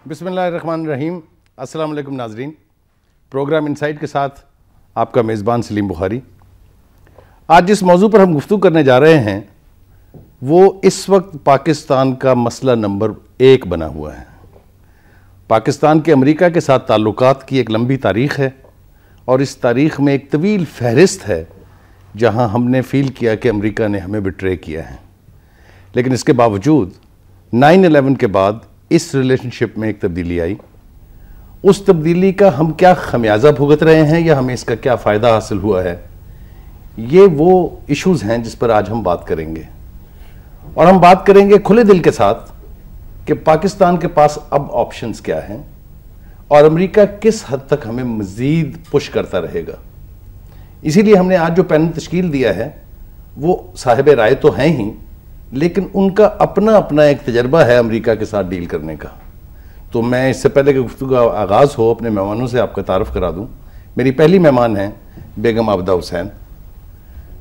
بسم اللہ الرحمن الرحیم. السلام علیکم ناظرین. پروگرام انسائٹ کے ساتھ آپ کا میزبان سلیم بخاری. آج جس موضوع پر ہم گفتگو کرنے جا رہے ہیں وہ اس وقت پاکستان کا مسئلہ نمبر 1 بنا ہوا ہے. پاکستان کے امریکہ کے ساتھ تعلقات کی ایک لمبی تاریخ ہے اور اس تاریخ میں ایک طویل فہرست ہے جہاں ہم نے فیل کیا کہ امریکہ نے ہمیں بٹرے کیا ہے. لیکن اس کے باوجود 9/11 کے بعد اس ریلیشن شپ میں ایک تبدیلی آئی. اس تبدیلی کا ہم کیا خمیازہ بھگت رہے ہیں یا ہمیں اس کا کیا فائدہ حاصل ہوا ہے، یہ وہ ایشوز ہیں جس پر آج ہم بات کریں گے. اور ہم بات کریں گے کھلے دل کے ساتھ کہ پاکستان کے پاس اب آپشنز کیا ہیں اور امریکہ کس حد تک ہمیں مزید پش کرتا رہے گا. اسی لیے ہم نے آج جو پینل تشکیل دیا ہے وہ صاحب رائے تو ہیں ہی، لیکن ان کا اپنا ایک تجربہ ہے امریکہ کے ساتھ ڈیل کرنے کا. تو میں اس سے پہلے کہ گفتگو کا آغاز ہو اپنے مہمانوں سے آپ کا تعارف کرا دوں. میری پہلی مہمان ہیں بیگم عابدہ حسین.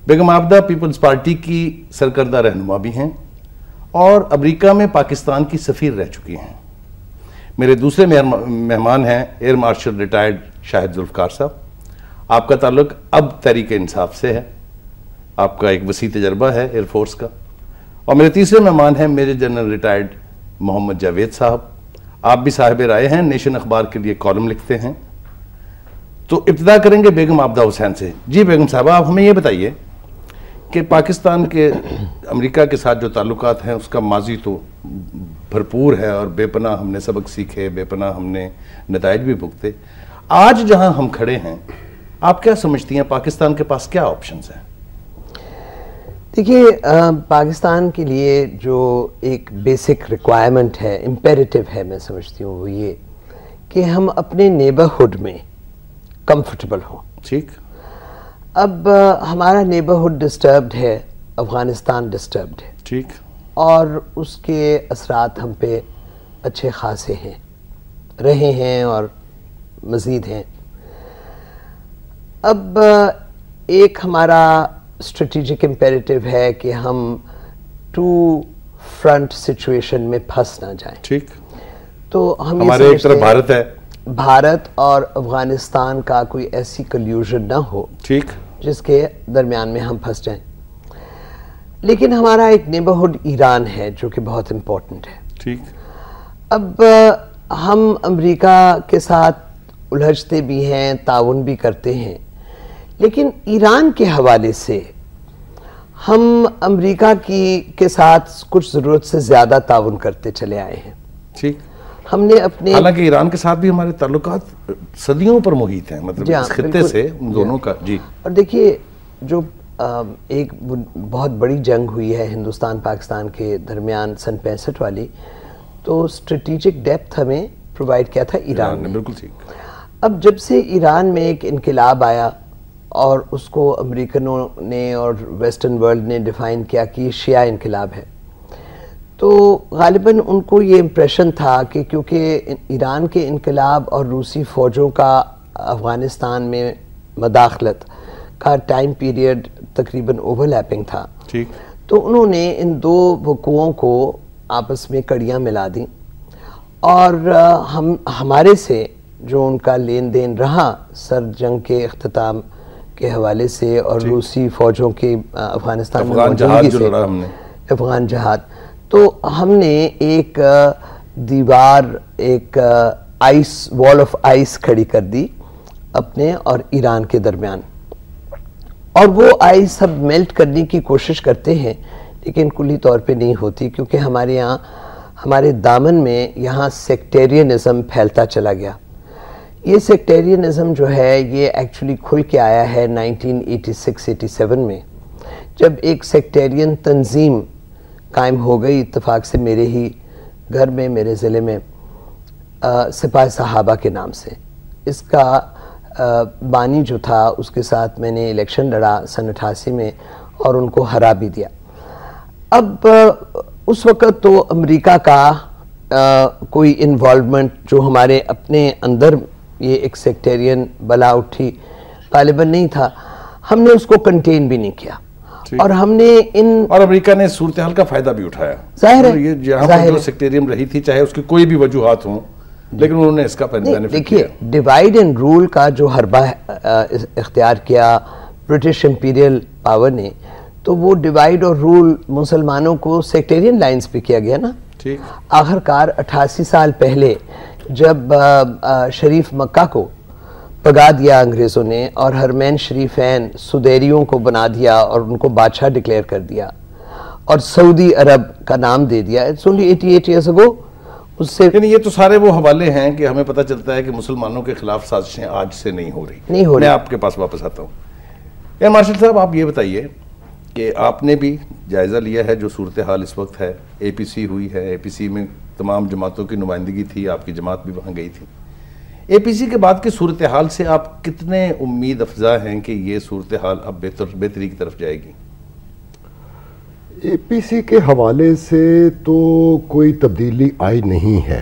بیگم عابدہ پیپلز پارٹی کی سرکردہ رہنما بھی ہیں اور امریکہ میں پاکستان کی سفیر رہ چکی ہیں. میرے دوسرے مہمان ہیں ایئر مارشل ریٹائرڈ شاہد ذوالفقار صاحب. آپ کا تعلق اب تحریک انصاف سے ہے، آپ کا ایک وسیع تجربہ ہے ایئر فورس کا. اور میرے تیسرے مہمان ہیں میجر جنرل ریٹائرڈ محمد جاوید صاحب. آپ بھی صاحب رائے ہیں، نیشن اخبار کے لیے کالم لکھتے ہیں. تو ابتدا کریں گے بیگم عابدہ حسین سے. جی بیگم صاحبہ، آپ ہمیں یہ بتائیے کہ پاکستان کے امریکہ کے ساتھ جو تعلقات ہیں اس کا ماضی تو بھرپور ہے اور بے پناہ ہم نے سبق سیکھے، بے پناہ ہم نے نتائج بھی بھگتے. آج جہاں ہم کھڑے ہیں آپ کیا سمجھتی ہیں پاکستان کے پاس کیا آپشنز ہیں؟ دیکھیے، پاکستان کے لیے جو ایک بیسک ریکوائرمنٹ ہے، امپیریٹو ہے، میں سمجھتی ہوں وہ یہ کہ ہم اپنے نیبرہڈ میں کمفرٹیبل ہوں. ٹھیک. اب ہمارا نیبرہڈ ڈسٹربڈ ہے، افغانستان ڈسٹربڈ ہے. ٹھیک. اور اس کے اثرات ہم پہ اچھے خاصے ہیں، رہے ہیں اور مزید ہیں. اب ایک ہمارا اسٹریٹجک امپیریٹو ہے کہ ہم ٹو فرنٹ سچویشن میں پھنس نہ جائیں. ٹھیک. تو ہم ہمارے ایک طرف بھارت ہے، بھارت اور افغانستان کا کوئی ایسی کلیوژن نہ ہو ٹھیک جس کے درمیان میں ہم پھنس جائیں. لیکن ہمارا ایک نیبرہڈ ایران ہے جو کہ بہت امپورٹنٹ ہے. ٹھیک. اب ہم امریکہ کے ساتھ الجھتے بھی ہیں، تعاون بھی کرتے ہیں، لیکن ایران کے حوالے سے ہم امریکہ کے ساتھ کچھ ضرورت سے زیادہ تعاون کرتے چلے آئے ہیں. ٹھیک. ہم نے اپنے حالانکہ ایران کے ساتھ بھی ہمارے تعلقات صدیوں پر محیط ہیں، مطلب اس خطے سے ان دونوں کا. جی. اور دیکھیے، جو ایک بہت بڑی جنگ ہوئی ہے ہندوستان پاکستان کے درمیان سن 65 والی، تو اسٹریٹجک ڈیپتھ ہمیں پرووائڈ کیا تھا ایران نے. بالکل ٹھیک. اب جب سے ایران میں ایک انقلاب آیا اور اس کو امریکنوں نے اور ویسٹرن ورلڈ نے ڈیفائن کیا کہ یہ شیعہ انقلاب ہے، تو غالباً ان کو یہ امپریشن تھا کہ کیونکہ ایران کے انقلاب اور روسی فوجوں کا افغانستان میں مداخلت کا ٹائم پیریڈ تقریباً اوورلیپنگ تھا، ٹھیک، تو انہوں نے ان دو وقوعوں کو آپس میں کڑیاں ملا دیں اور ہمارے سے جو ان کا لین دین رہا سر جنگ کے اختتام کے حوالے سے اور روسی فوجوں کے افغانستان میں موجودگی سے، افغان جہاد، تو ہم نے ایک دیوار، ایک آئس وال آف آئس کھڑی کر دی اپنے اور ایران کے درمیان. اور وہ آئس سب میلٹ کرنے کی کوشش کرتے ہیں لیکن کلی طور پہ نہیں ہوتی، کیونکہ ہمارے یہاں ہمارے دامن میں یہاں سیکٹیرینزم پھیلتا چلا گیا. یہ سیکٹیرینزم جو ہے یہ ایکچولی کھل کے آیا ہے 1986-87 میں، جب ایک سیکٹیرین تنظیم قائم ہو گئی اتفاق سے میرے ہی گھر میں، میرے ضلع میں، سپاہ صحابہ کے نام سے. اس کا بانی جو تھا اس کے ساتھ میں نے الیکشن لڑا سن 88 میں اور ان کو ہرا بھی دیا. اب اس وقت تو امریکہ کا کوئی انوالومنٹ جو ہمارے اپنے اندر یہ ایک سیکٹیرین بلا اٹھی غالباً نہیں تھا. ہم نے اس کو کنٹین بھی نہیں کیا اور ہم نے اور امریکہ نے صورتحال کا فائدہ بھی اٹھایا. ظاہر ہے یہ جہاں پر جو سیکٹیریم رہی تھی، چاہے اس کی کوئی بھی وجوہات ہوں، لیکن انہوں نے اس کا بینیفٹ دیکھیے ڈیوائڈ اینڈ رول کا جو حربہ اختیار کیا برٹش امپیریل پاور نے، تو وہ ڈیوائڈ اور رول مسلمانوں کو سیکٹیرین لائنز پہ کیا گیا نا. آخر کار 88 سال پہلے جب شریف مکہ کو پگا دیا انگریزوں نے اور حرمین شریفین سدیریوں کو بنا دیا اور ان کو بادشاہ ڈکلیئر کر دیا اور سعودی عرب کا نام دے دیا. It's only 88 years ago. اس سے یعنی یہ تو سارے وہ حوالے ہیں کہ ہمیں پتہ چلتا ہے کہ مسلمانوں کے خلاف سازشیں آج سے نہیں ہو رہی. میں آپ کے پاس واپس آتا ہوں. یا مارشل صاحب آپ یہ بتائیے کہ آپ نے بھی جائزہ لیا ہے جو صورتحال اس وقت ہے. اے پی سی ہوئی ہے، اے پی سی میں تمام جماعتوں کی نمائندگی تھی، آپ کی جماعت بھی وہاں گئی تھی. اے پی سی کے بعد کی صورتحال سے آپ کتنے امید افزا ہیں کہ یہ صورتحال اب بہتری کی طرف جائے گی؟ اے پی سی کے حوالے سے تو کوئی تبدیلی آئی نہیں ہے،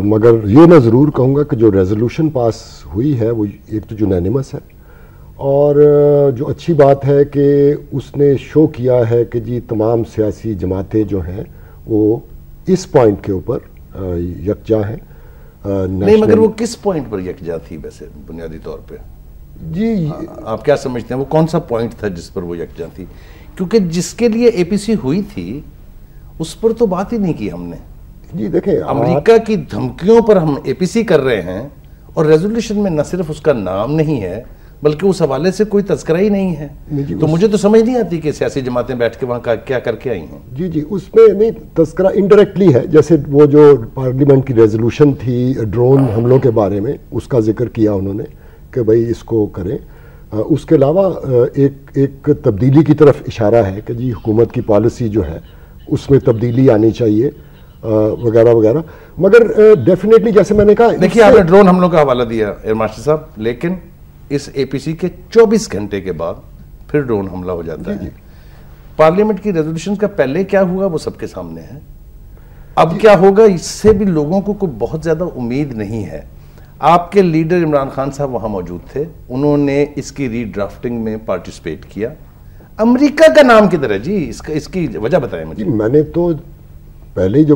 مگر یہ میں ضرور کہوں گا کہ جو ریزولوشن پاس ہوئی ہے وہ ایک تو یونینیمس ہے، اور جو اچھی بات ہے کہ اس نے شو کیا ہے کہ جی تمام سیاسی جماعتیں جو ہیں وہ اس پوائنٹ کے اوپر یکجا ہیں. نہیں مگر وہ کس پوائنٹ پر یکجا تھی ویسے بنیادی طور پہ؟ جی آپ کیا سمجھتے ہیں وہ کون سا پوائنٹ تھا جس پر وہ یکجا تھی؟ کیونکہ جس کے لیے اے پی سی ہوئی تھی اس پر تو بات ہی نہیں کی ہم نے. جی دیکھیں امریکہ کی دھمکیوں پر ہم اے پی سی کر رہے ہیں اور ریزولوشن میں نہ صرف اس کا نام نہیں ہے بلکہ اس حوالے سے کوئی تذکرہ ہی نہیں ہے. تو مجھے تو سمجھ نہیں آتی کہ سیاسی جماعتیں بیٹھ کے وہاں کیا کر کے آئی ہیں. جی اس میں نہیں تذکرہ انڈائریکٹلی ہے، جیسے وہ جو پارلیمنٹ کی ریزولوشن تھی ڈرون حملوں کے بارے میں اس کا ذکر کیا انہوں نے کہ بھئی اس کو کریں. اس کے علاوہ ایک تبدیلی کی طرف اشارہ ہے کہ جی حکومت کی پالیسی جو ہے اس میں تبدیلی آنی چاہیے وغیرہ وغیرہ. مگر ڈیفینیٹلی جیسے میں نے کہا، دیکھیے آپ نے ڈرون حملوں کا حوالہ دیا ایئر مارشل صاحب، لیکن اس اے پی سی کے 24 گھنٹے کے بعد پھر ڈرون حملہ ہو جاتا ہے. پارلیمنٹ کی ریزولوشن کا پہلے کیا ہوا وہ سب کے سامنے ہے. اب کیا ہوگا اس سے بھی لوگوں کو کوئی بہت زیادہ امید نہیں ہے. آپ کے لیڈر عمران خان صاحب وہاں موجود تھے، انہوں نے اس کی ری ڈرافٹنگ میں پارٹیسپیٹ کیا. امریکہ کا نام کدھر ہے جی؟ اس کی وجہ بتائیں مجھے. میں نے تو پہلے جو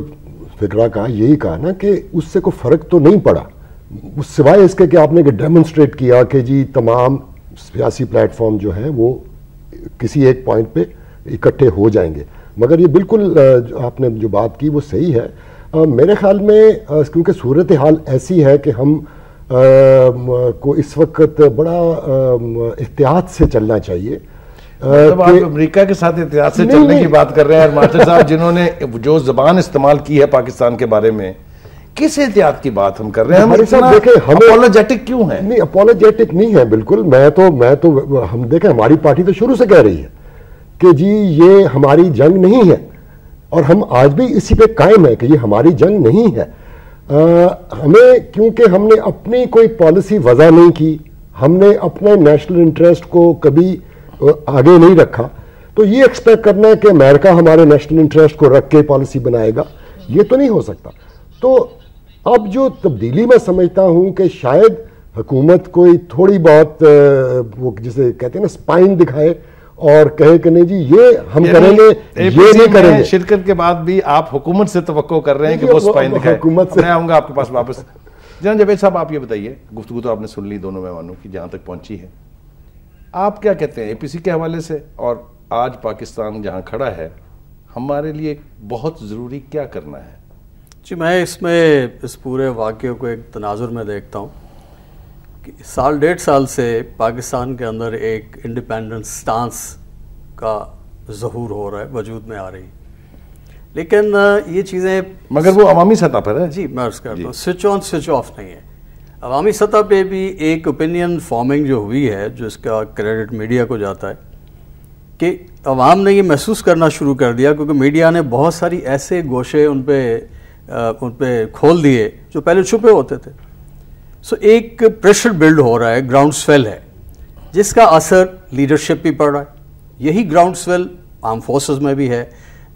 فکرہ کہا یہی کہا نا کہ اس سے کوئی فرق تو نہیں پڑا سوائے اس کے کہ آپ نے ڈیمونسٹریٹ کیا کہ جی تمام سیاسی پلیٹ فارم جو ہیں وہ کسی ایک پوائنٹ پہ اکٹھے ہو جائیں گے. مگر یہ بالکل آپ نے جو بات کی وہ صحیح ہے. میرے خیال میں کیونکہ صورتحال ایسی ہے کہ ہم کو اس وقت بڑا احتیاط سے چلنا چاہیے. آپ امریکہ کے ساتھ احتیاط سے چلنے کی بات کر رہے ہیں ماسٹر صاحب، جنہوں نے جو زبان استعمال کی ہے پاکستان کے بارے میں، کس احتیاط کی بات ہم کر رہے ہیں؟ ہم اپولوجیٹک کیوں ہیں؟ نہیں اپولوجیٹک نہیں ہے بالکل. میں تو ہم دیکھیں ہماری پارٹی تو شروع سے کہہ رہی ہے کہ جی یہ ہماری جنگ نہیں ہے، اور ہم آج بھی اسی پہ قائم ہے کہ یہ ہماری جنگ نہیں ہے. ہمیں کیونکہ ہم نے اپنی کوئی پالیسی وضع نہیں کی، ہم نے اپنے نیشنل انٹرسٹ کو کبھی آگے نہیں رکھا، تو یہ ایکسپیکٹ کرنا ہے کہ امریکہ ہمارے نیشنل انٹرسٹ کو رکھ کے پالیسی بنائے گا، یہ تو نہیں ہو سکتا. تو اب جو تبدیلی میں سمجھتا ہوں کہ شاید حکومت کوئی تھوڑی بہت وہ جسے کہتے ہیں نا سپائن دکھائے اور کہے کہ نہیں جی یہ ہم کریں گے، یہ نہیں کریں گے. شرکت کے بعد بھی آپ حکومت سے توقع کر رہے ہیں کہ وہ سپائن دکھائے. میں آؤں گا آپ کے پاس واپس. جناب جاوید صاحب آپ یہ بتائیے، گفتگو تو آپ نے سن لی دونوں مہمانوں کی جہاں تک پہنچی ہے، آپ کیا کہتے ہیں اے پی سی کے حوالے سے، اور آج پاکستان جہاں کھڑا ہے ہمارے لیے بہت ضروری کیا کرنا ہے؟ جی میں اس پورے واقعے کو ایک تناظر میں دیکھتا ہوں کہ سال 1.5 سال سے پاکستان کے اندر ایک انڈیپینڈنٹ سٹانس کا ظہور ہو رہا ہے، وجود میں آ رہی، لیکن یہ چیزیں مگر وہ عوامی سطح پر ہے. جی میں عرض کرتا ہوں سوئچ آن سوئچ آف نہیں ہے. عوامی سطح پہ بھی ایک اوپینین فارمنگ جو ہوئی ہے، جو اس کا کریڈٹ میڈیا کو جاتا ہے، کہ عوام نے یہ محسوس کرنا شروع کر دیا کیونکہ میڈیا نے بہت ساری ایسے گوشے ان پہ کھول دیے جو پہلے چھپے ہوتے تھے. سو ایک پریشر بلڈ ہو رہا ہے، گراؤنڈ سویل ہے، جس کا اثر لیڈرشپ بھی پڑ رہا ہے. یہی گراؤنڈ سویل آرم فورسز میں بھی ہے،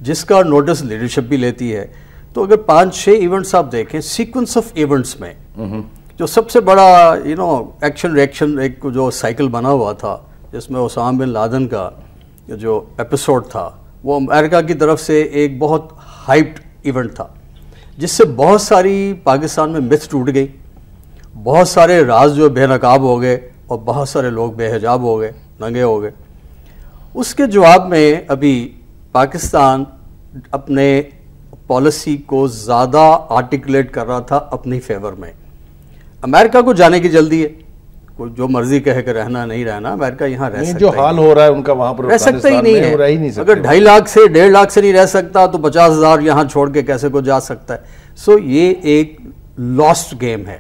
جس کا نوٹس لیڈرشپ بھی لیتی ہے. تو اگر 5-6 ایونٹس آپ دیکھیں سیکوینس آف ایونٹس میں، جو سب سے بڑا ایکشن ریئیکشن ایک جو سائیکل بنا ہوا تھا، جس میں اسامہ بن لادن کا جو ایپیسوڈ تھا وہ امریکہ کی طرف سے ایک بہت ہائپڈ ایونٹ تھا، جس سے بہت ساری پاکستان میں متھ ٹوٹ گئی، بہت سارے راز جو بے نقاب ہو گئے اور بہت سارے لوگ بے حجاب ہو گئے، ننگے ہو گئے. اس کے جواب میں ابھی پاکستان اپنے پالیسی کو زیادہ آرٹیکولیٹ کر رہا تھا اپنی فیور میں. امریکہ کو جانے کی جلدی ہے، کوئی جو مرضی کہے کہ رہنا نہیں رہنا، امریکہ یہاں رہ سکتا جو حال ہو رہا ہے ان کا وہاں پر رہ سکتا ہی نہیں ہے. اگر 2.5 لاکھ سے 1.5 لاکھ سے نہیں رہ سکتا تو 50,000 یہاں چھوڑ کے کیسے کو جا سکتا ہے. سو یہ ایک لاسٹ گیم ہے.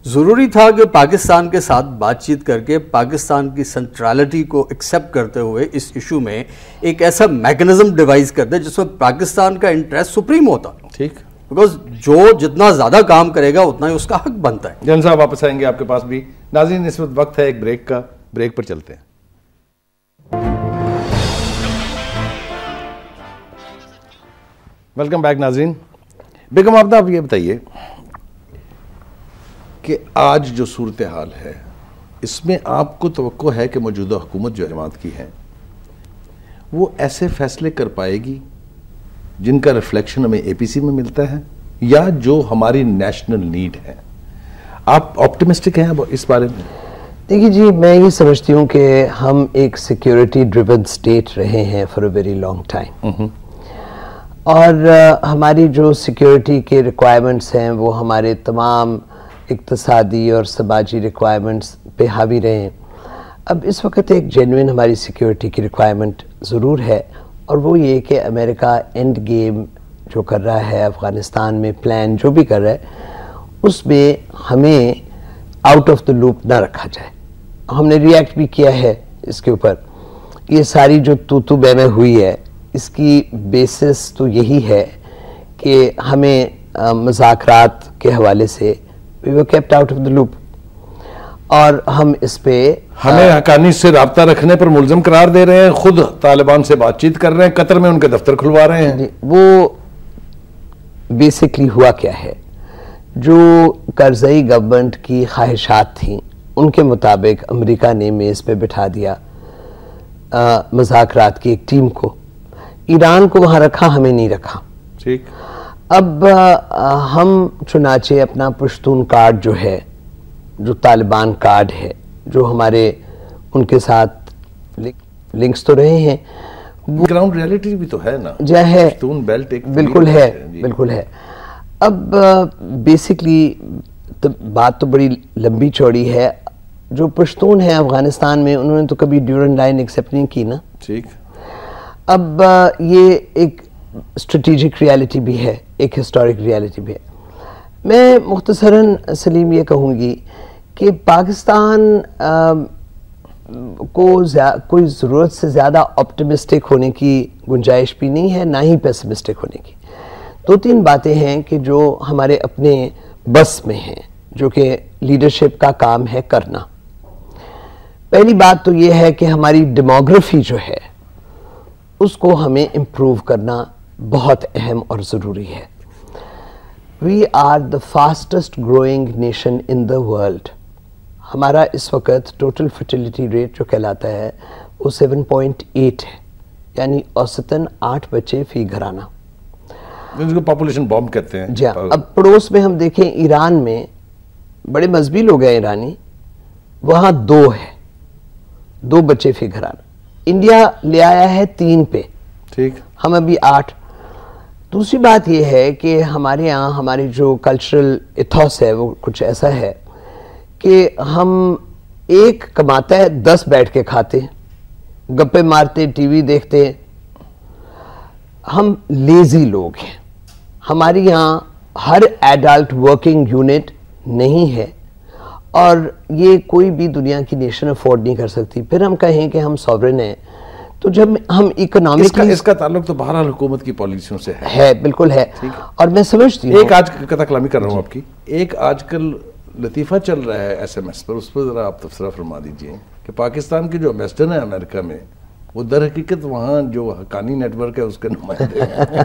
ضروری تھا کہ پاکستان کے ساتھ بات چیت کر کے پاکستان کی سنٹرالٹی کو ایکسیپٹ کرتے ہوئے اس ایشو میں ایک ایسا میکنزم ڈیوائز کر دے جس میں پاکستان کا انٹرسٹ سپریم ہوتا. ٹھیک، بیکاز جو جتنا زیادہ کام کرے گا اتنا ہی اس کا حق بنتا ہے. جن صاحب واپس آئیں گے آپ کے پاس بھی. ناظرین اس وقت وقت ہے ایک بریک کا، بریک پر چلتے ہیں. ویلکم بیک ناظرین. بیگم آبدہ آپ یہ بتائیے کہ آج جو صورتحال ہے اس میں آپ کو توقع ہے کہ موجودہ حکومت جو جماعت کی ہے وہ ایسے فیصلے کر پائے گی جن کا ریفلیکشن ہمیں اے پی سی میں ملتا ہے یا جو ہماری نیشنل نیڈ ہے؟ آپ آپٹیمسٹک ہیں اس بارے میں؟ دیکھیے جی، میں یہ سمجھتی ہوں کہ ہم ایک سیکیورٹی ڈریون سٹیٹ رہے ہیں for a very long time, اور ہماری جو سیکیورٹی کے ریکوائرمنٹس ہیں وہ ہمارے تمام اقتصادی اور سماجی ریکوائرمنٹس پہ حاوی رہے ہیں. اب اس وقت ایک جینوئن ہماری سیکیورٹی کی ریکوائرمنٹ ضرور ہے، اور وہ یہ کہ امریکہ اینڈ گیم جو کر رہا ہے افغانستان میں، پلان جو بھی کر رہا ہے، اس میں ہمیں آؤٹ آف دا لوپ نہ رکھا جائے. ہم نے ریئیکٹ بھی کیا ہے اس کے اوپر. یہ ساری جو تو بے میں ہوئی ہے اس کی بیسس تو یہی ہے کہ ہمیں مذاکرات کے حوالے سے we were kept out of the loop، اور ہم اس پہ ہمیں حقانی سے رابطہ رکھنے پر ملزم قرار دے رہے ہیں، خود طالبان سے بات چیت کر رہے ہیں، قطر میں ان کے دفتر کھلوا رہے ہیں. وہ بیسکلی ہوا کیا ہے، جو کرزئی گورنمنٹ کی خواہشات تھیں ان کے مطابق امریکہ نے میز پہ بٹھا دیا مذاکرات کی ایک ٹیم کو. ایران کو وہاں رکھا، ہمیں نہیں رکھا. ٹھیک. اب ہم چنانچہ اپنا پشتون کارڈ جو ہے، جو طالبان کارڈ ہے، جو ہمارے ان کے ساتھ لنکس تو رہے ہیں، گراؤنڈ ریالٹی بھی تو ہے نا، جو ہے پشتون بیلٹ ایک بالکل ہے، بالکل ہے. اب بیسکلی بات تو بڑی لمبی چوڑی ہے. جو پشتون ہیں افغانستان میں انہوں نے تو کبھی ڈیورنڈ لائن ایکسیپٹ نہیں کی نا. ٹھیک. اب یہ ایک اسٹریٹجک ریالٹی بھی ہے، ایک ہسٹورک ریالٹی بھی ہے. میں مختصراً سلیم یہ کہوں گی کہ پاکستان کو کوئی ضرورت سے زیادہ آپٹیمسٹک ہونے کی گنجائش بھی نہیں ہے، نہ ہی پیسمسٹک ہونے کی. 2-3 باتیں ہیں کہ جو ہمارے اپنے بس میں ہیں، جو کہ لیڈرشپ کا کام ہے کرنا. پہلی بات تو یہ ہے کہ ہماری ڈیموگرافی جو ہے اس کو ہمیں امپروو کرنا بہت اہم اور ضروری ہے. We are the fastest growing nation in the world. ہمارا اس وقت ٹوٹل فرٹیلیٹی ریٹ جو کہلاتا ہے وہ 7.8 ہے، یعنی اوسطاً 8 بچے فی گھرانہ، جس کو پاپولیشن بوم کہتے ہیں. جی ہاں. اب پڑوس میں ہم دیکھیں ایران میں بڑے مذہبی لوگ ہیں ایرانی، وہاں 2 ہے، 2 بچے فی گھرانہ. انڈیا لے آیا ہے 3 پہ، ٹھیک، ہم ابھی 8. دوسری بات یہ ہے کہ ہمارے یہاں ہماری جو کلچرل ایتھوس ہے وہ کچھ ایسا ہے کہ ہم ایک کماتا ہے 10 بیٹھ کے کھاتے ہیں، گپے مارتے، ٹی وی دیکھتے ہیں. ہم لیزی لوگ ہیں. ہمارے یہاں ہر ایڈلٹ ورکنگ یونٹ نہیں ہے، اور یہ کوئی بھی دنیا کی نیشن افورڈ نہیں کر سکتی. پھر ہم کہیں کہ ہم سوورن ہیں، تو جب ہم اکنامکلی، اس کا تعلق تو بہرحال حکومت کی پالیسیوں سے ہے، بالکل ہے. اور میں سمجھتی ہوں ایک آج قطع کلامی کر رہا ہوں آپ کی، ایک آج کل لطیفہ چل رہا ہے SMS پر، اس پر ذرا آپ تبصرہ فرما دیجئے کہ پاکستان کے جو ایمبیسڈر ہیں امریکہ میں، وہ در حقیقت وہاں جو حقانی نیٹ ورک ہے اس کے نمائندے ہیں.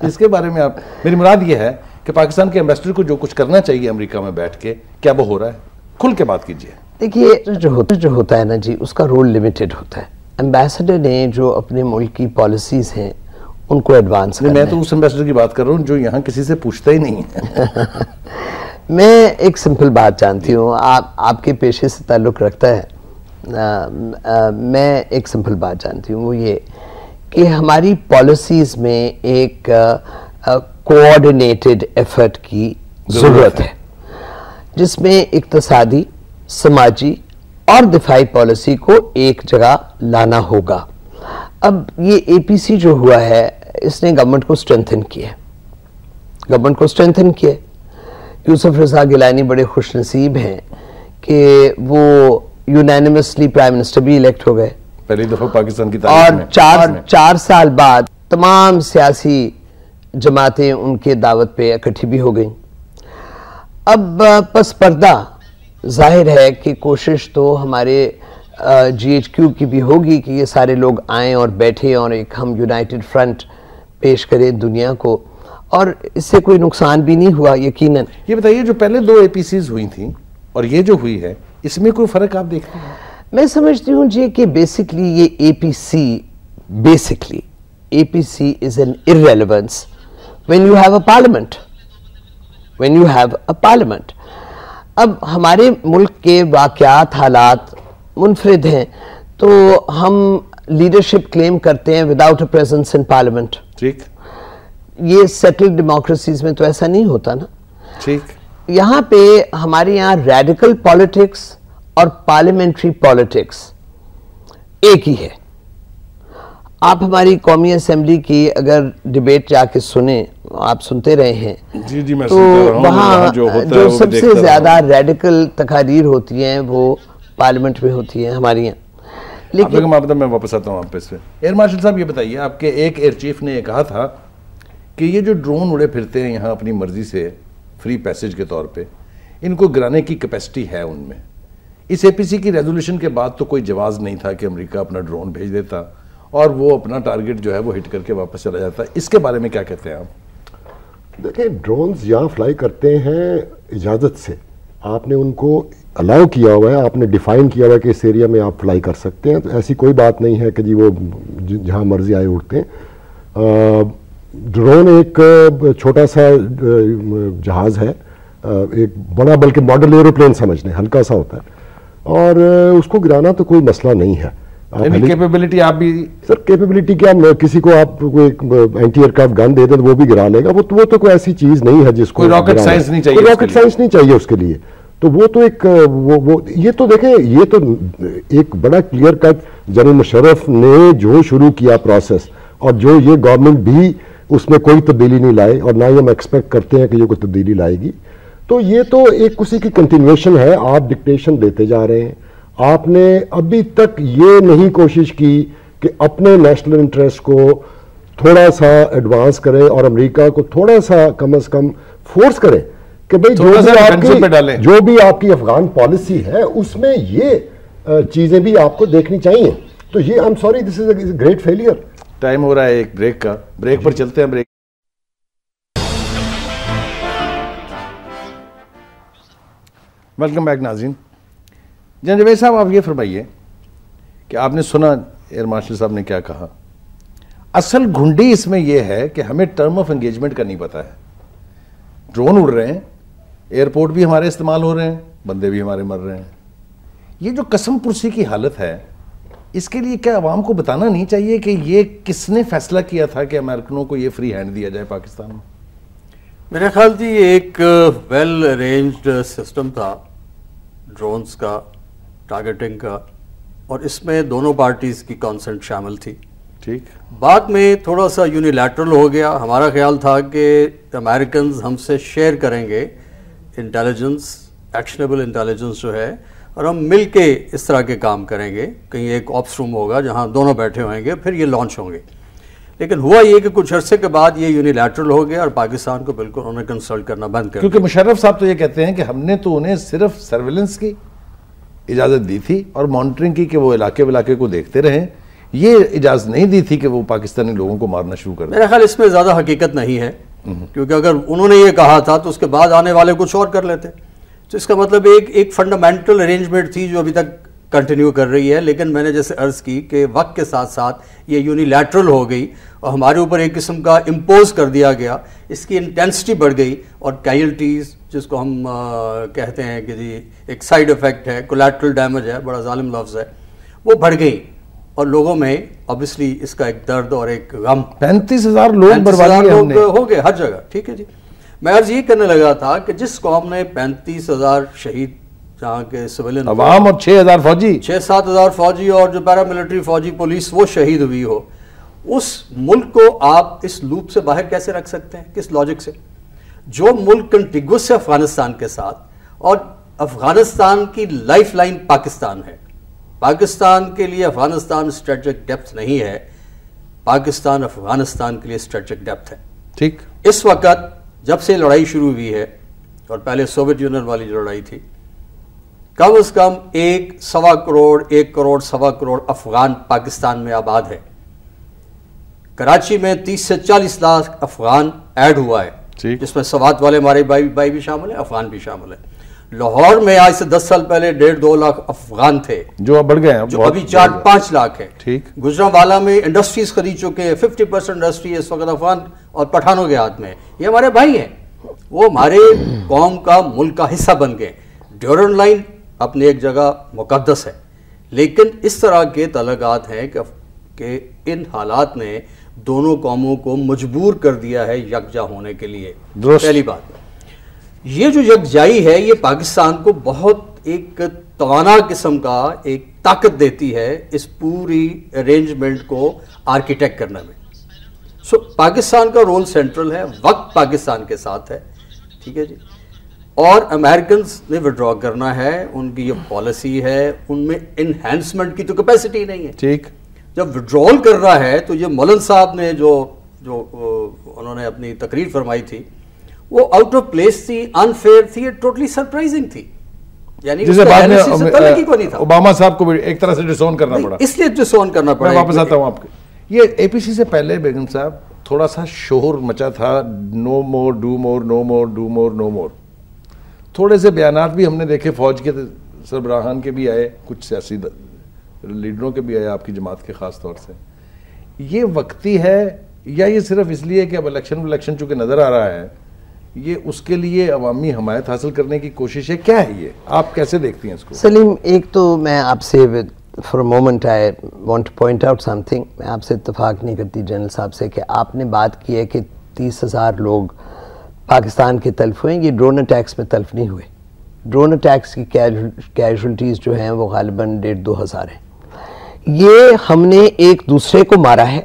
اس کے بارے میں آپ، میری مراد یہ ہے کہ پاکستان کے ایمبیسڈر کو جو کچھ کرنا چاہیے امریکہ میں بیٹھ کے، کیا وہ ہو رہا ہے؟ کھل کے بات کیجئے. دیکھیے جو ہوتا ہے نا جی، اس کا رول لیمیٹڈ ہوتا ہے. ایمبیسڈر نے جو اپنے ملک کی پالیسیز ہیں ان کو ایڈوانس کرنا میں تو اس امبیسڈر کی بات کر رہا ہوں جو یہاں کسی سے پوچھتا ہی نہیں ہے. میں ایک سمپل بات جانتی ہوں, آپ کے پیشے سے تعلق رکھتا ہے. میں ایک سمپل بات جانتی ہوں, وہ یہ کہ ہماری پالیسیز میں ایک کوآرڈینیٹڈ ایفرٹ کی ضرورت ہے, جس میں اقتصادی, سماجی اور دفاعی پالیسی کو ایک جگہ لانا ہوگا. اب یہ اے پی سی جو ہوا ہے اس نے گورنمنٹ کو اسٹرینتھن کیا. یوسف رضا گیلانی بڑے خوش نصیب ہیں کہ وہ یونینیمسلی پرائم منسٹر بھی الیکٹ ہو گئے, پہلی دفعہ پاکستان کی تاریخ میں. اور 4 سال بعد تمام سیاسی جماعتیں ان کے دعوت پہ اکٹھی بھی ہو گئیں. اب پس پردہ ظاہر ہے کہ کوشش تو ہمارے جی ایچ کیو کی بھی ہوگی کہ یہ سارے لوگ آئیں اور بیٹھیں اور ایک ہم یونائٹڈ فرنٹ پیش کریں دنیا کو, اور اس سے کوئی نقصان بھی نہیں ہوا یقیناً. یہ بتائیے جو پہلے 2 اے پی سیز ہوئی تھیں اور یہ جو ہوئی ہے, اس میں کوئی فرق آپ دیکھتے ہیں؟ میں سمجھتی ہوں جی کہ بیسکلی یہ A P C is an irrelevance when you have a parliament. اب ہمارے ملک کے واقعات, حالات منفرد ہیں, تو ہم لیڈرشپ کلیم کرتے ہیں without a presence in parliament. ٹھیک, یہ سیٹلڈ ڈیموکریسیز میں تو ایسا نہیں ہوتا نا. ٹھیک, یہاں پہ ہمارے یہاں ریڈیکل پالیٹکس اور پارلیمنٹری پالیٹکس ایک ہی ہے. آپ ہماری قومی اسمبلی کی اگر ڈیبیٹ جا کے سنیں, آپ سنتے رہے ہیں, جی میں تو سنتا رہا ہوں, وہاں جو سب سے زیادہ لیکن ریڈیکل تقاریر ہوتی ہیں وہ پارلیمنٹ میں ہوتی ہیں ہمارے یہاں. لیکن میں واپس آتا ہوں آپ پہ. اس پہ ایئر مارشل صاحب یہ بتائیے, آپ کے ایک ایئر چیف نے یہ کہا تھا کہ یہ جو ڈرون اڑے پھرتے ہیں یہاں اپنی مرضی سے فری پیسج کے طور پہ, ان کو گرانے کی کیپیسٹی ہے ان میں. اس اے پی سی کی ریزولوشن کے بعد تو کوئی جواز نہیں تھا کہ امریکہ اپنا ڈرون بھیج دیتا اور وہ اپنا ٹارگٹ جو ہے وہ ہٹ کر کے واپس چلا جاتا. اس کے بارے میں کیا کہتے ہیں آپ؟ دیکھیں, ڈرونز یہاں فلائی کرتے ہیں اجازت سے. آپ نے ان کو الاؤ کیا ہوا ہے, آپ نے ڈیفائن کیا ہوا ہے کہ اس ایریا میں آپ فلائی کر سکتے ہیں. تو ایسی کوئی بات نہیں ہے کہ جی وہ جہاں مرضی آئے اڑتے ہیں. ڈرون ایک چھوٹا سا جہاز ہے, ایک بڑا بلکہ ماڈل ایروپلین سمجھ لیں, ہلکا سا ہوتا ہے, اور اس کو گرانا تو کوئی مسئلہ نہیں ہے. کیپیبلٹی آپ بھی سر, کیپیبلٹی کیا, کسی کو آپ کوئی اینٹی ایئر کرافٹ گن دے دیں تو وہ بھی گرا لے گا. وہ تو کوئی ایسی چیز نہیں ہے جس کو راکٹ سائنس نہیں چاہیے, راکٹ سائنس نہیں چاہیے اس کے لیے. تو وہ تو ایک یہ تو دیکھیں, یہ تو ایک بڑا کلیئر کٹ جنرل مشرف نے جو شروع کیا پروسیس, اور جو یہ گورنمنٹ بھی اس میں کوئی تبدیلی نہیں لائے, اور نہ ہی ہم ایکسپیکٹ کرتے ہیں کہ یہ کوئی تبدیلی لائے گی. تو یہ تو ایک اسی کی کنٹینویشن ہے. آپ ڈکٹیشن دیتے جا رہے ہیں. آپ نے ابھی تک یہ نہیں کوشش کی کہ اپنے نیشنل انٹرسٹ کو تھوڑا سا ایڈوانس کریں اور امریکہ کو تھوڑا سا کم از کم فورس کریں کہ بھئی جو بھی آپ کی افغان پالیسی ہے اس میں یہ چیزیں بھی آپ کو دیکھنی چاہیے. تو یہ I am sorry, this is a great failure. Time ہو رہا ہے ایک بریک کا, بریک پر چلتے ہیں. بریک. ویلکم بیک ناظرین. جناب صاحب آپ یہ فرمائیے کہ آپ نے سنا ایئر مارشل صاحب نے کیا کہا. اصل گھنڈی اس میں یہ ہے کہ ہمیں ٹرم آف انگیجمنٹ کا نہیں پتا ہے. ڈرون اڑ رہے ہیں, ایئرپورٹ بھی ہمارے استعمال ہو رہے ہیں, بندے بھی ہمارے مر رہے ہیں. یہ جو قسم پرسی کی حالت ہے, اس کے لیے کیا عوام کو بتانا نہیں چاہیے کہ یہ کس نے فیصلہ کیا تھا کہ امریکنوں کو یہ فری ہینڈ دیا جائے پاکستان میں؟ میرے خیال جی یہ ایک ویل ارینجڈ سسٹم تھا ڈرونز کا, ٹارگیٹنگ کا, اور اس میں دونوں پارٹیز کی کانسنٹ شامل تھی. ٹھیک, بعد میں تھوڑا سا یونیلیٹرل ہو گیا. ہمارا خیال تھا کہ امریکنز ہم سے شیئر کریں گے انٹیلیجنس, ایکشنیبل انٹیلیجنس جو ہے, اور ہم مل کے اس طرح کے کام کریں گے. کہیں ایک آپس روم ہوگا جہاں دونوں بیٹھے ہوئیں گے, پھر یہ لانچ ہوں گے. لیکن ہوا یہ کہ کچھ عرصے کے بعد یہ یونیلیٹرل ہو گیا اور پاکستان کو بالکل انہوں نے کنسلٹ کرنا بند کر دیا. کیونکہ مشرف صاحب تو یہ کہتے ہیں کہ ہم نے تو انہیں صرف سرویلنس کی اجازت دی تھی اور مانیٹرنگ کی کہ وہ علاقے کو دیکھتے رہیں. یہ اجازت نہیں دی تھی کہ وہ پاکستانی لوگوں کو مارنا شروع کر دیں. میرا خیال اس میں زیادہ حقیقت نہیں ہے, کیونکہ اگر انہوں نے یہ کہا تھا تو اس کے بعد آنے والے کچھ اور کر لیتے. تو اس کا مطلب ایک فنڈامنٹل ارینجمنٹ تھی جو ابھی تک کنٹینیو کر رہی ہے. لیکن میں نے جیسے عرض کی کہ وقت کے ساتھ ساتھ یہ یونیلیٹرل ہو گئی اور ہمارے اوپر ایک قسم کا امپوز کر دیا گیا, اس کی انٹینسٹی بڑھ گئی اور کیجلٹیز جس کو ہم کہتے ہیں کہ جی ایک سائیڈ افیکٹ ہے, کولیٹرل ڈیمیج ہے, بڑا ظالم لفظ ہے, وہ بڑھ گئی اور لوگوں میں obviously اس کا ایک درد اور ایک غم. 35,000 لوگ ہو گئے ہر جگہ. ٹھیک ہے جی, میں عرض یہ کرنے لگا تھا کہ جس قوم نے 35,000 شہید جہاں کے سویلین عوام اور 6,000 فوجی 6-7,000 فوجی اور جو پیراملٹری فوجی پولیس وہ شہید ہوئی ہو, اس ملک کو آپ اس لوپ سے باہر کیسے رکھ سکتے ہیں؟ کس لاجک سے؟ جو ملک کنٹیگوس ہے افغانستان کے ساتھ اور افغانستان کی لائف لائن پاکستان ہے. پاکستان کے لیے افغانستان اسٹریٹجک ڈیپتھ نہیں ہے, پاکستان افغانستان کے لیے اسٹریٹجک ڈیپتھ ہے. ٹھیک, اس وقت جب سے لڑائی شروع ہوئی ہے اور پہلے سوویت یونین والی جو لڑائی تھی, کم از کم 1.25 کروڑ 1 کروڑ 1.25 کروڑ افغان پاکستان میں آباد ہے. کراچی میں 30 سے 40 لاکھ افغان ایڈ ہوا ہے, جس میں سوات والے ہمارے بھائی بھی شامل ہیں, افغان بھی شامل ہیں. لاہور میں آج سے 10 سال پہلے 1.5-2 لاکھ افغان تھے جو اب بڑھ گئے ہیں, جو ابھی 4-5 لاکھ ہیں. ٹھیک, گجرانوالا میں انڈسٹریز خرید چکے ہیں, 50% انڈسٹری اس وقت افغان اور پٹھانوں کے ہاتھ میں. یہ ہمارے بھائی ہیں, وہ ہمارے قوم کا ملک کا حصہ بن گئے. ڈیورنڈ لائن اپنی ایک جگہ مقدس ہے, لیکن اس طرح کے تعلقات ہیں کہ ان حالات نے دونوں قوموں کو مجبور کر دیا ہے یکجا ہونے کے لیے. پہلی بات, یہ جو یکجائی ہے یہ پاکستان کو بہت ایک توانا قسم کا ایک طاقت دیتی ہے اس پوری ارینجمنٹ کو آرکیٹیکٹ کرنے میں. سو پاکستان کا رول سینٹرل ہے, وقت پاکستان کے ساتھ ہے. ٹھیک ہے جی, اور امریکنز نے وڈرا کرنا ہے, ان کی یہ پالیسی ہے, ان میں انہینسمنٹ کی تو کیپیسٹی نہیں ہے. ٹھیک, جب وڈرول کر رہا ہے تو یہ مولن صاحب نے جو انہوں نے اپنی تقریر فرمائی تھی وہ آؤٹ آف پلیس تھی, انفیئر تھی, ٹوٹلی سرپرائزنگ تھی. یعنی جسے بعد میں اوباما صاحب کو بھی ایک طرح سے ڈسون کرنا پڑا, اس لیے ڈسون کرنا پڑا. میں واپس آتا ہوں آپ کے. یہ اے پی سی سے پہلے بیگم صاحب تھوڑا سا شور مچا تھا, نو مور do more, know more do more, نو مور. تھوڑے سے بیانات بھی ہم نے دیکھے, فوج کے سربراہان کے بھی آئے, کچھ سیاسی لیڈروں کے بھی آئے, آپ کی جماعت کے خاص طور سے. یہ وقتی ہے یا یہ صرف اس لیے کہ اب الیکشن چونکہ نظر آ رہا ہے, یہ اس کے لیے عوامی حمایت حاصل کرنے کی کوشش ہے, کیا ہے یہ, آپ کیسے دیکھتی ہیں اس کو؟ سلیم, ایک تو میں آپ سے for a moment I want to point out something. میں آپ سے اتفاق نہیں کرتی جنرل صاحب سے کہ آپ نے بات کی ہے کہ 30,000 لوگ پاکستان کے تلف ہوئے. یہ ڈرون اٹیکس میں تلف نہیں ہوئے. ڈرون اٹیکس کی کیجولٹیز جو ہیں وہ غالباً 1.5-2 ہزار ہیں. یہ ہم نے ایک دوسرے کو مارا ہے.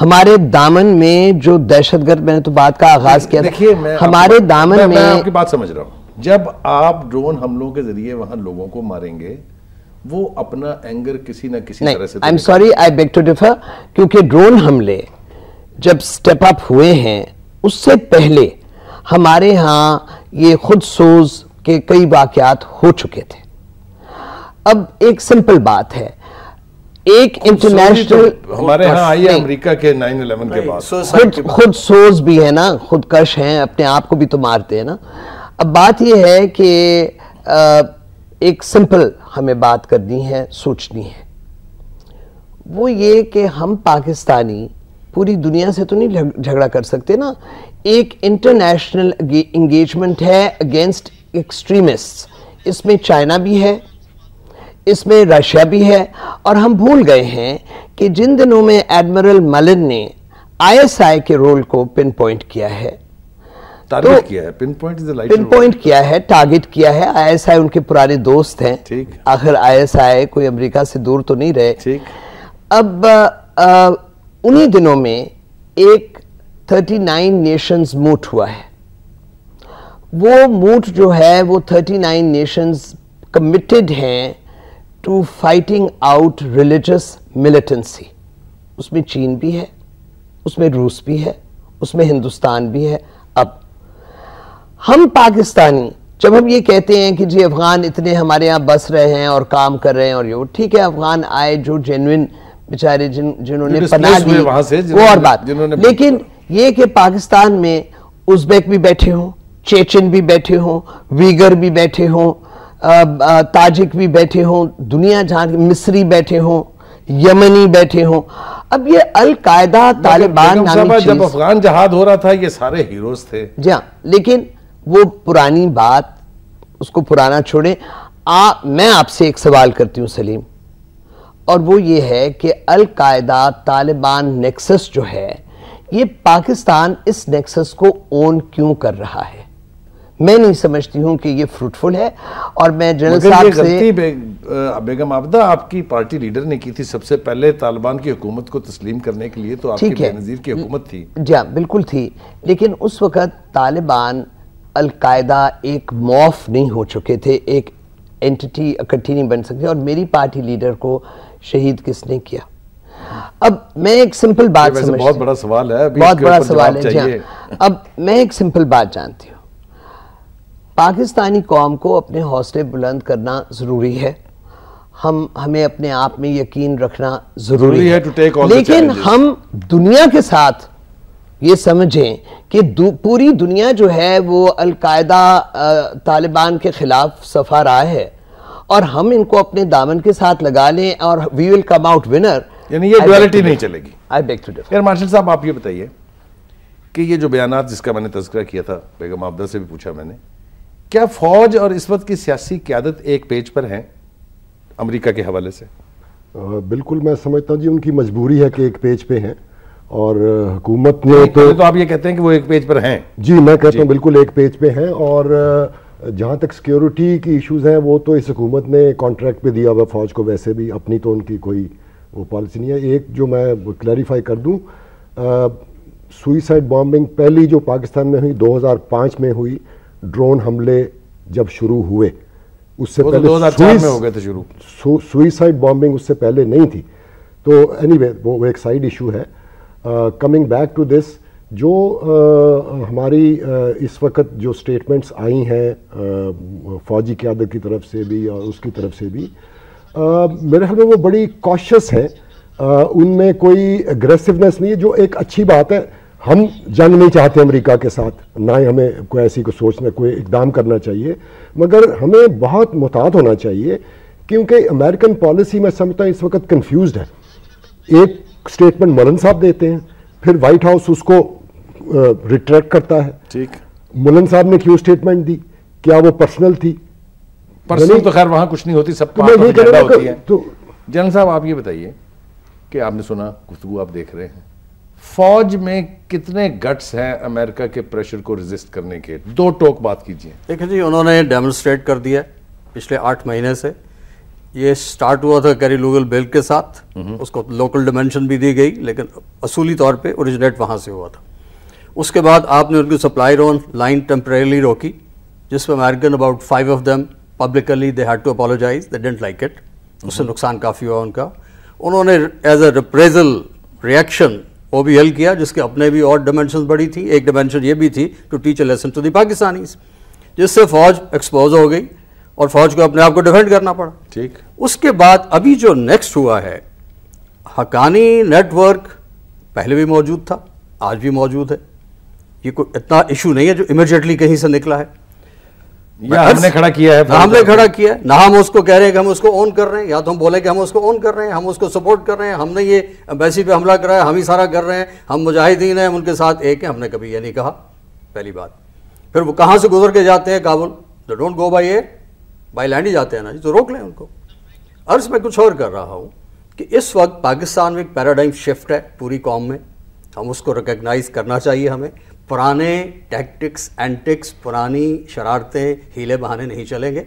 ہمارے دامن میں جو دہشت گرد, میں نے تو بات کا آغاز کیا تھا, ہمارے دامن میں آپ کی بات سمجھ رہا ہوں, جب آپ ڈرون حملوں کے ذریعے وہاں لوگوں کو ماریں گے وہ اپنا اینگر کسی نہ کسی طرح سے, I'm sorry, I beg to differ, کیونکہ ڈرون حملے جب سٹیپ اپ ہوئے ہیں اس سے پہلے ہمارے ہاں یہ خود سوز کے کئی واقعات ہو چکے تھے. اب ایک سمپل بات ہے, ایک انٹرنیشنل ہمارے ہاں آئی ہے امریکہ کے 9/11 کے بعد, خود سوز بھی ہے نا, خود کش ہیں, اپنے آپ کو بھی تو مارتے ہیں نا. اب بات یہ ہے کہ ایک سمپل ہمیں بات کرنی ہے, سوچنی ہے, وہ یہ کہ ہم پاکستانی پوری دنیا سے تو نہیں جھگڑا کر سکتے نا. ایک انٹرنیشنل انگیجمنٹ ہے اگینسٹ ایکسٹریمسٹ, اس میں چائنا بھی ہے, اس میں رشیا بھی ہے, اور ہم بھول گئے ہیں کہ جن دنوں میں ایڈمرل ملن نے ISI کے رول کو پن پوائنٹ کیا ہے, ٹارگٹ کیا ہے, پن پوائنٹ کیا ہے, ٹارگٹ کیا ہے. ISI ان کے پرانے دوست ہیں, آخر ISI کوئی امریکہ سے دور تو نہیں رہے. اب انہی دنوں میں ایک 39 نیشنز موٹ ہوا ہے. وہ موٹ جو ہے وہ 39 نیشنز کمیٹڈ ہیں to fighting out religious militancy. اس میں چین بھی ہے, اس میں روس بھی ہے, اس میں ہندوستان بھی ہے. اب ہم پاکستانی جب ہم یہ کہتے ہیں کہ جی افغان اتنے ہمارے ہاں بس رہے ہیں اور کام کر رہے ہیں, اور یہ ٹھیک ہے, افغان آئے جو جینوئن بیچارے جنہوں نے پناہ دی وہ اور بات, لیکن یہ کہ پاکستان میں ازبیک بھی بیٹھے ہوں, چیچن بھی بیٹھے ہوں, ویگر بھی بیٹھے ہوں, تاجک بھی بیٹھے ہوں, دنیا جہاں مصری بیٹھے ہوں, یمنی بیٹھے ہوں. اب یہ القاعدہ طالبان نامی چیز, جب افغان جہاد ہو رہا تھا یہ سارے ہیروز تھے. جی ہاں, لیکن وہ پرانی بات, اس کو پرانا چھوڑیں. میں آپ سے ایک سوال کرتی ہوں سلیم, اور وہ یہ ہے کہ القاعدہ طالبان نیکسس جو ہے, یہ پاکستان اس نیکسس کو اون کیوں کر رہا ہے؟ میں نہیں سمجھتی ہوں کہ یہ فروٹفل ہے. اور میں جنرل صاحب سے, بیگم عابدہ آپ کی پارٹی لیڈر نے کی تھی سب سے پہلے طالبان کی حکومت کو تسلیم کرنے کے لیے, تو آپ کی بینظیر کی حکومت تھی. جی ہاں بالکل تھی, لیکن اس وقت طالبان القاعدہ ایک موف نہیں ہو چکے تھے, ایک اینٹی اکٹھی نہیں بن سکتے. اور میری پارٹی لیڈر کو شہید کس نے کیا؟ اب میں ایک سمپل بات سمجھتی ہوں, بہت بڑا سوال ہے, بہت بڑا سوال ہے. جی ہاں, اب میں ایک سمپل بات جانتی ہوں, پاکستانی قوم کو اپنے حوصلے بلند کرنا ضروری ہے, ہمیں اپنے آپ میں یقین رکھنا ضروری ہے, لیکن ہم دنیا کے ساتھ یہ سمجھیں کہ پوری دنیا جو ہے وہ القاعدہ طالبان کے خلاف صفا راہ ہے, اور ہم ان کو اپنے دامن کے ساتھ لگا لیں اور وی ول کم آؤٹ ونر, یعنی یہ ڈویلٹی نہیں چلے گی. آئی بیگ ٹو ڈفر. یار مارشل صاحب آپ یہ بتائیے کہ یہ جو بیانات جس کا میں نے تذکرہ کیا تھا, بیگم عابدہ سے بھی پوچھا میں نے, کیا فوج اور اس وقت کی سیاسی قیادت ایک پیج پر ہیں امریکہ کے حوالے سے؟ بالکل میں سمجھتا ہوں جی ان کی مجبوری ہے کہ ایک پیج پہ ہیں, اور حکومت نے تو آپ یہ کہتے ہیں کہ وہ ایک پیج پر ہیں؟ جی میں کہتا ہوں بالکل ایک پیج پہ ہیں. اور جہاں تک سیکیورٹی کی ایشوز ہیں وہ تو اس حکومت نے کانٹریکٹ پہ دیا ہوا فوج کو, ویسے بھی اپنی تو ان کی کوئی وہ پالیسی نہیں ہے. ایک جو میں کلیریفائی کر دوں, سوئسائڈ بامبنگ پہلی جو پاکستان میں ہوئی 2005 میں ہوئی, ڈرون حملے جب شروع ہوئے اس سے پہلے 2004 میں ہو گئے تھے شروع. سوئسائڈ بامبنگ اس سے پہلے نہیں تھی. تو اینی وے وہ ایک سائیڈ ایشو ہے. کمنگ بیک ٹو دس, جو ہماری اس وقت جو سٹیٹمنٹس آئی ہیں فوجی قیادت کی طرف سے بھی اور اس کی طرف سے بھی, میرے خیال میں وہ بڑی کوشش ہیں, ان میں کوئی اگریسونیس نہیں ہے, جو ایک اچھی بات ہے. ہم جنگ نہیں چاہتے امریکہ کے ساتھ, نہ ہی ہمیں کوئی ایسی کو سوچنا, کوئی اقدام کرنا چاہیے, مگر ہمیں بہت محتاط ہونا چاہیے, کیونکہ امریکن پالیسی میں سمجھتا ہوں اس وقت کنفیوزڈ ہے. ایک سٹیٹمنٹ ملن صاحب دیتے ہیں, پھر وائٹ ہاؤس اس کو ریٹریکٹ کرتا ہے. ٹھیک, ملن صاحب نے کیوں سٹیٹمنٹ دی, کیا وہ پرسنل تھی؟ پرسنل تو خیر وہاں کچھ نہیں ہوتی, سب پارٹ آف ایجنڈا ہوتی ہے. جنرل صاحب آپ یہ بتائیے کہ آپ نے سنا گفتگو آپ دیکھ رہے ہیں, فوج میں کتنے گٹس ہیں امریکہ کے پریشر کو ریزسٹ کرنے کے؟ دو ٹوک بات کیجئے. دیکھیں جی, انہوں نے ڈیمونسٹریٹ کر دیا پچھلے 8 مہینے سے. یہ سٹارٹ ہوا تھا کیری لوگل بل کے ساتھ, اس کو لوکل ڈیمنشن بھی دی گئی, لیکن اصولی طور پہ اوریجنیٹ وہاں سے ہوا تھا. اس کے بعد آپ نے ان کی سپلائی لائن ٹیمپریریلی روکی, جس پہ American about 5 of them publicly they had to apologise, they didn't like it. اس سے نقصان کافی ہوا ان کا. انہوں نے as a reprisal reaction OBL کیا, جس کے اپنے بھی اور ڈیمنشن بڑی تھی. ایک ڈیمنشن یہ بھی تھی to teach a lesson to the Pakistanis, جس سے فوج ایکسپوز ہو گئی اور فوج کو اپنے آپ کو ڈیفینڈ کرنا پڑا. ٹھیک, اس کے بعد ابھی جو نیکسٹ ہوا ہے, حقانی نیٹ ورک پہلے بھی موجود تھا, آج بھی موجود ہے. یہ کوئی اتنا ایشو نہیں ہے جو امیڈیٹلی کہیں سے نکلا ہے. ہم نے کھڑا کیا ہے, ہم نے کھڑا کیا ہے, نہ ہم اس کو کہہ رہے ہیں کہ ہم اس کو اون کر رہے ہیں, یا تو ہم بولے کہ ہم اس کو اون کر رہے ہیں, ہم اس کو سپورٹ کر رہے ہیں, ہم نے یہ ایمبیسی پہ حملہ کرا ہے, ہم ہی سارا کر رہے ہیں, ہم مجاہدین ہیں, ہم ان کے ساتھ ایک ہیں. ہم نے کبھی یہ نہیں کہا, پہلی بات. پھر وہ کہاں سے گزر کے جاتے ہیں Kabul, they don't go by air, by land ہی جاتے ہیں نا جی, تو روک لیں ان کو. عرض میں کچھ اور کر رہا ہوں کہ اس وقت پاکستان میں ایک پیراڈائم شفٹ ہے پوری قوم میں, ہم اس کو ریکگنائز کرنا چاہیے. ہمیں پرانے ٹیکٹکس اینٹکس, پرانی شرارتیں, ہیلے بہانے نہیں چلیں گے.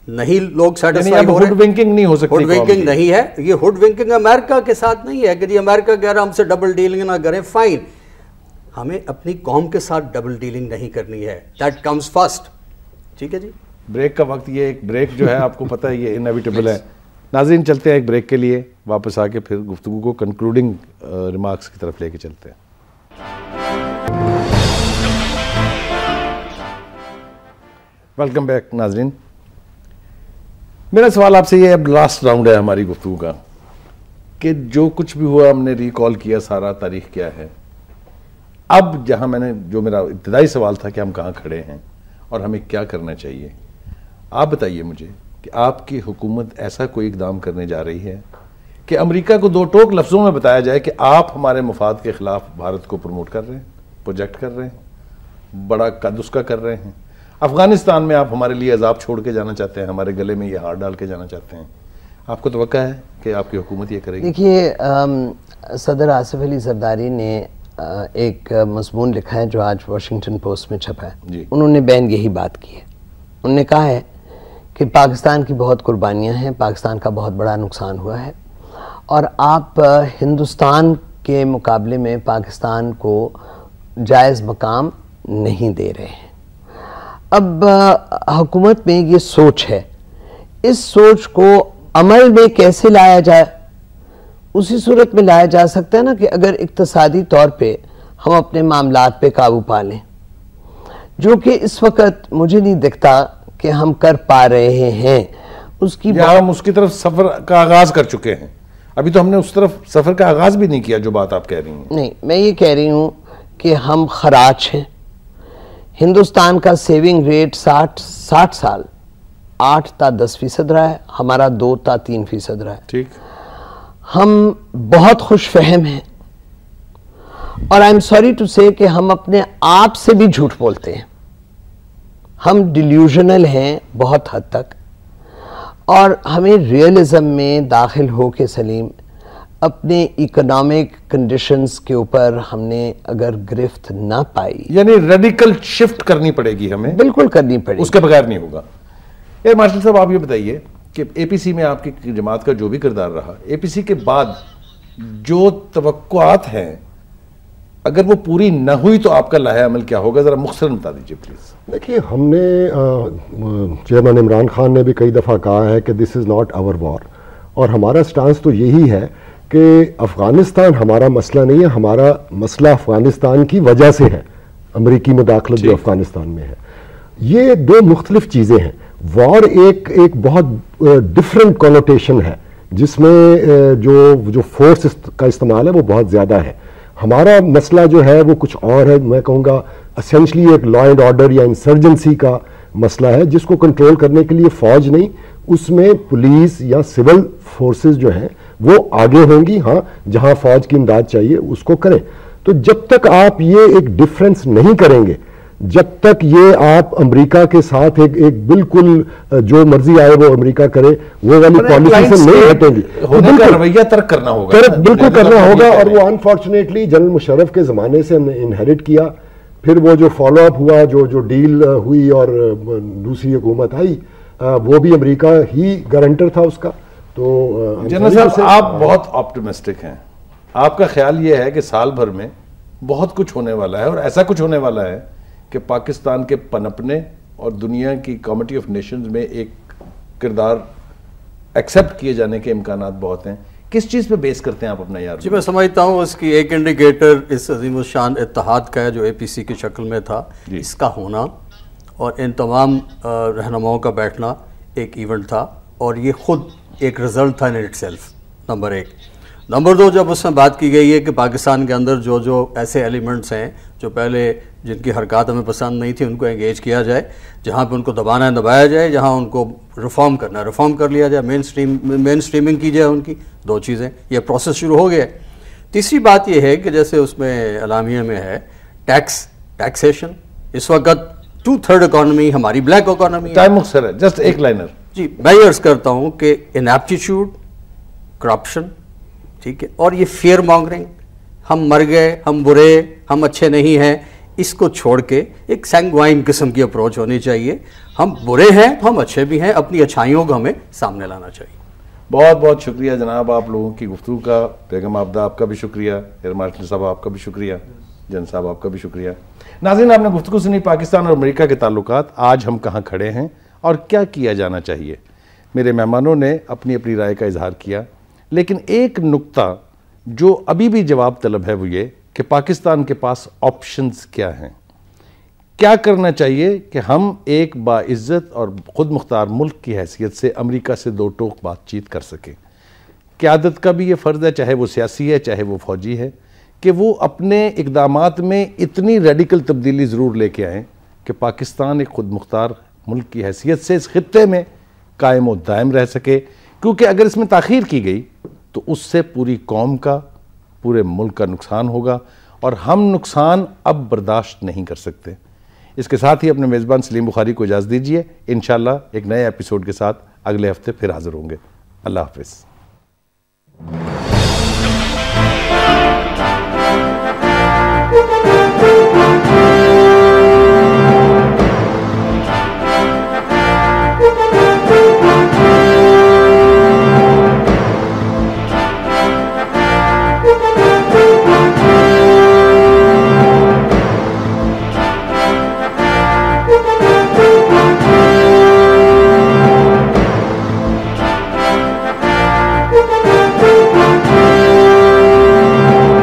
نہیں لوگ سیٹسفائی ہو رہے ہیں. ہوڈ ونکنگ نہیں ہو سکتی, ہوڈ ونکنگ نہیں ہے. یہ ہوڈ ونکنگ امریکہ کے ساتھ نہیں ہے کہ جی امریکہ کہہ رہا ہم سے ڈبل ڈیلنگ نہ کریں, فائن. ہمیں اپنی قوم کے ساتھ ڈبل ڈیلنگ نہیں کرنی ہے, دیٹ کمز فرسٹ. ٹھیک ہے جی, بریک کا وقت, یہ ایک بریک جو ہے آپ کو پتہ ہے یہ انیویٹیبل ہے. ناظرین چلتے ہیں ایک بریک کے لیے, واپس آ کے پھر گفتگو کو کنکلوڈنگ ریمارکس کی طرف لے کے چلتے ہیں. ویلکم بیک ناظرین. میرا سوال آپ سے یہ, اب لاسٹ راؤنڈ ہے ہماری گفتگو کا, کہ جو کچھ بھی ہوا ہم نے ریکال کیا, سارا تاریخ کیا ہے. اب جہاں میں نے, جو میرا ابتدائی سوال تھا کہ ہم کہاں کھڑے ہیں اور ہمیں کیا کرنا چاہیے, آپ بتائیے مجھے کہ آپ کی حکومت ایسا کوئی اقدام کرنے جا رہی ہے کہ امریکہ کو دو ٹوک لفظوں میں بتایا جائے کہ آپ ہمارے مفاد کے خلاف بھارت کو پروموٹ کر رہے ہیں, پروجیکٹ کر رہے ہیں, بڑا قد اس کا کر رہے ہیں, افغانستان میں آپ ہمارے لیے عذاب چھوڑ کے جانا چاہتے ہیں, ہمارے گلے میں یہ ہار ڈال کے جانا چاہتے ہیں. آپ کو توقع ہے کہ آپ کی حکومت یہ کرے گی؟ دیکھیے, صدر آصف علی زرداری نے ایک مضمون لکھا ہے جو آج واشنگٹن پوسٹ میں چھپا ہے. جی. انہوں نے بین یہی بات کی ہے. انہوں نے کہا ہے کہ پاکستان کی بہت قربانیاں ہیں, پاکستان کا بہت بڑا نقصان ہوا ہے, اور آپ ہندوستان کے مقابلے میں پاکستان کو جائز مقام نہیں دے رہے ہیں. اب حکومت میں یہ سوچ ہے, اس سوچ کو عمل میں کیسے لایا جائے؟ اسی صورت میں لایا جا سکتا ہے نا کہ اگر اقتصادی طور پہ ہم اپنے معاملات پہ قابو پا لیں, جو کہ اس وقت مجھے نہیں دکھتا کہ ہم کر پا رہے ہیں. اس کی ہم اس کی طرف سفر کا آغاز کر چکے ہیں, ابھی تو ہم نے اس طرف سفر کا آغاز بھی نہیں کیا جو بات آپ کہہ رہی ہیں. نہیں, میں یہ کہہ رہی ہوں کہ ہم خراج ہیں. ہندوستان کا سیونگ ریٹ 60 سال 8 تا 10% رہا ہے, ہمارا 2 تا 3% رہا ہے. ٹھیک. ہم بہت خوش فہم ہیں, اور آئی ایم سوری ٹو سے کہ ہم اپنے آپ سے بھی جھوٹ بولتے ہیں. ہم ڈیلیوژنل ہیں بہت حد تک, اور ہمیں ریئلزم میں داخل ہو کے سلیم اپنے اکنامک کنڈیشنز کے اوپر ہم نے اگر گرفت نہ پائی, یعنی ریڈیکل شفٹ کرنی پڑے گی ہمیں, بالکل کرنی پڑے گی, اس کے بغیر نہیں ہوگا. مارشل صاحب آپ یہ بتائیے کہ اے پی سی میں آپ کی جماعت کا جو بھی کردار رہا, اے پی سی کے بعد جو توقعات ہیں اگر وہ پوری نہ ہوئی تو آپ کا لاحہ عمل کیا ہوگا؟ ذرا مختصراً بتا دیجیے پلیز. دیکھیے, ہم نے چیئرمین عمران خان نے بھی کئی دفعہ کہا ہے کہ دس از ناٹ آور وار, اور ہمارا سٹانس تو یہی ہے کہ افغانستان ہمارا مسئلہ نہیں ہے, ہمارا مسئلہ افغانستان کی وجہ سے ہے, امریکی مداخلت جو افغانستان میں ہے. یہ دو مختلف چیزیں ہیں. وار ایک بہت ڈفرینٹ کونوٹیشن ہے جس میں جو فورس کا استعمال ہے وہ بہت زیادہ ہے. ہمارا مسئلہ جو ہے وہ کچھ اور ہے. میں کہوں گا اسینشلی ایک لا اینڈ آرڈر یا انسرجنسی کا مسئلہ ہے جس کو کنٹرول کرنے کے لیے فوج نہیں, اس میں پولیس یا سول فورسز جو ہیں وہ آگے ہوں گی. ہاں, جہاں فوج کی امداد چاہیے اس کو کریں. تو جب تک آپ یہ ایک ڈفرینس نہیں کریں گے, جب تک یہ آپ امریکہ کے ساتھ ایک بالکل جو مرضی آئے وہ امریکہ کرے وہ والی پالیسی سے نہیں ہٹیں گی, ہونے کا رویہ ترک کرنا ہوگا, بالکل کرنا ہوگا. اور وہ انفارچونیٹلی جنرل مشرف کے زمانے سے ہم نے انہیریٹ کیا. پھر وہ جو فالو اپ ہوا, جو ڈیل ہوئی اور دوسری حکومت آئی, وہ بھی امریکہ ہی گارنٹر تھا اس کا. تو جنرل صاحب آپ بہت آپٹمسٹک ہیں. آپ کا خیال یہ ہے کہ سال بھر میں بہت کچھ ہونے والا ہے, اور ایسا کچھ ہونے والا ہے کہ پاکستان کے پنپنے اور دنیا کی کمیٹی آف نیشنز میں ایک کردار ایکسیپٹ کیے جانے کے امکانات بہت ہیں. کس چیز پہ بیس کرتے ہیں آپ اپنا یار؟ جی, میں سمجھتا ہوں اس کی ایک انڈیکیٹر اس عظیم الشان اتحاد کا ہے جو اے پی سی کی شکل میں تھا, اس کا ہونا اور ان تمام رہنماؤں کا بیٹھنا ایک ایونٹ تھا, اور یہ خود ایک رزلٹ تھا ان اٹ سیلف, نمبر ایک. نمبر دو, جب اس میں بات کی گئی ہے کہ پاکستان کے اندر جو ایسے ایلیمنٹس ہیں جو پہلے جن کی حرکات ہمیں پسند نہیں تھی ان کو انگیج کیا جائے, جہاں پہ ان کو دبانا ہے دبایا جائے, جہاں ان کو ریفارم کرنا ہے ریفارم کر لیا جائے, مین اسٹریمنگ کی جائے ان کی. دو چیزیں, یہ پروسیس شروع ہو گیا ہے. تیسری بات یہ ہے کہ جیسے اس میں اعلامیہ میں ہے ٹیکسیشن, اس وقت 2/3 اکانومی ہماری بلیک اکانومی ہے. ٹائم مختصر ہے, جسٹ ایک لائنر. جی, میں یہ عرض کرتا ہوں کہ انیپٹیچیوڈ, کرپشن, ٹھیک ہے, اور یہ فیئر مانگرنگ, ہم مر گئے, ہم برے, ہم اچھے نہیں ہیں, اس کو چھوڑ کے ایک سینگوائن قسم کی اپروچ ہونی چاہیے. ہم برے ہیں تو ہم اچھے بھی ہیں, اپنی اچھائیوں کو ہمیں سامنے لانا چاہیے. بہت بہت شکریہ جناب آپ لوگوں کی گفتگو کا. بیگم عابدہ آپ کا بھی شکریہ, ایئر مارشل صاحب آپ کا بھی شکریہ, جن صاحب آپ کا بھی شکریہ. ناظرین, آپ نے گفتگو سنی پاکستان اور امریکہ کے تعلقات, آج ہم کہاں کھڑے ہیں اور کیا کیا جانا چاہیے. میرے مہمانوں نے اپنی اپنی رائے کا اظہار کیا, لیکن ایک نقطہ جو ابھی بھی جواب طلب ہے وہ یہ کہ پاکستان کے پاس آپشنز کیا ہیں, کیا کرنا چاہیے کہ ہم ایک باعزت اور خود مختار ملک کی حیثیت سے امریکہ سے دو ٹوک بات چیت کر سکیں. قیادت کا بھی یہ فرض ہے, چاہے وہ سیاسی ہے چاہے وہ فوجی ہے, کہ وہ اپنے اقدامات میں اتنی ریڈیکل تبدیلی ضرور لے کے آئیں کہ پاکستان ایک خود مختار ملک کی حیثیت سے اس خطے میں قائم و دائم رہ سکے، کیونکہ اگر اس میں تاخیر کی گئی تو اس سے پوری قوم کا، پورے ملک کا نقصان ہوگا، اور ہم نقصان اب برداشت نہیں کر سکتے۔ اس کے ساتھ ہی اپنے میزبان سلیم بخاری کو اجازت دیجیے، انشاءاللہ ایک نئے ایپیسوڈ کے ساتھ اگلے ہفتے پھر حاضر ہوں گے۔ اللہ حافظ۔